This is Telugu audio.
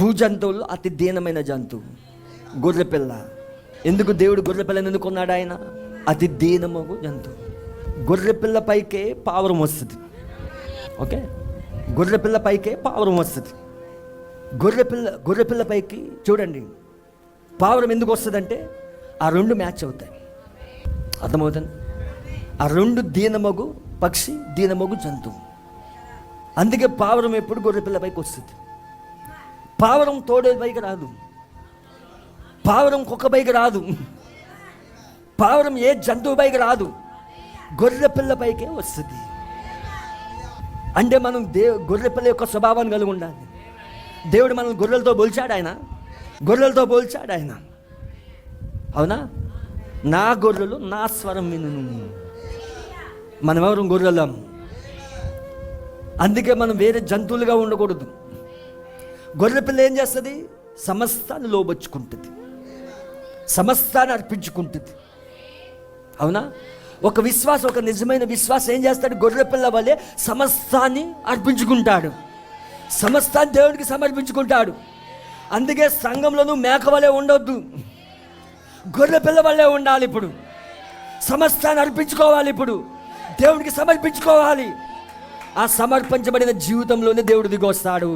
భూజంతువులు అతి దీనమైన జంతువు గొర్రెపిల్ల. ఎందుకు దేవుడు గొర్రెపిల్లని ఎందుకు కొన్నాడు? ఆయన అతి దీనమగు జంతువు. గొర్రెపిల్ల పైకే పావురం వస్తుంది. ఓకే, గొర్రెపిల్ల పైకే పావురం వస్తుంది. గొర్రెపిల్ల పైకి చూడండి, పావురం ఎందుకు వస్తుందంటే ఆ రెండు మ్యాచ్ అవుతాయి. అర్థమవుతుంది? ఆ రెండు దీనమగు పక్షి, దీనమగు జంతువు. అందుకే పావురం ఎప్పుడు గొర్రెపిల్ల పైకి వస్తుంది. పావురం తోడే పైకి రాదు, పావురం కుక్క పైకి రాదు, పావురం ఏ జంతువు పైకి రాదు, గొర్రెపిల్ల పైకే వస్తుంది. అంటే మనం గొర్రెపిల్ల యొక్క స్వభావాన్ని కలిగి ఉండాలి. దేవుడు మనల్ని గొర్రెలతో పోల్చాడు ఆయన. అవునా? నా గొర్రెలు నా స్వరం వినును. మనం ఎవరు? గొర్రెలం. అందుకే మనం వేరే జంతువులుగా ఉండకూడదు. గొర్రెపిల్ల ఏం చేస్తుంది? సమస్తాన్ని లోబొచ్చుకుంటుంది, సమస్తాన్ని అర్పించుకుంటుంది. అవునా? ఒక నిజమైన విశ్వాసం ఏం చేస్తాడు? గొర్రెపిల్ల వలె సమస్తాన్ని అర్పించుకుంటాడు, సమస్తాన్ని దేవుడికి సమర్పించుకుంటాడు. అందుకే సంఘంలోనూ మేక వలె ఉండొద్దు, గొర్రెపిల్ల వలె ఉండాలి. ఇప్పుడు సమస్తాన్ని అర్పించుకోవాలి, ఇప్పుడు దేవుడికి సమర్పించుకోవాలి. ఆ సమర్పించబడిన జీవితంలోనే దేవుడు దిగొస్తాడు.